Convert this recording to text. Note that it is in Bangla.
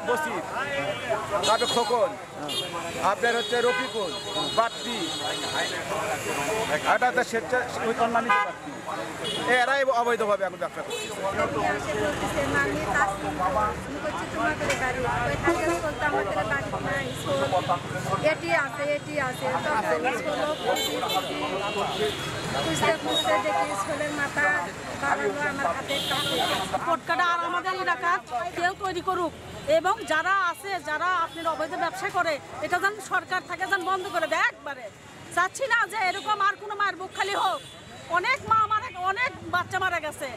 বসির, তারপরে খোকন, আপনার হচ্ছে রফিকুল, বাপ্পি, এটা হচ্ছে অন্যান্য বাপ্পি, এরাই অবৈধভাবে এখন ব্যবসা করছে। এটি আছে দেখি স্কুলের মাথা আমার হাতের কাছে পটকাটা আর আমাদের এলাকা কেউ তৈরি করুক এবং যারা আছে যারা আপনার অবৈধ ব্যবসা করে এটা যেন সরকার থেকে যেন বন্ধ করে দেয় একবারে। চাচ্ছি না যে এরকম আর কোনো মায়ের বুক খালি হোক, অনেক মা মারা, অনেক বাচ্চা মারা গেছে।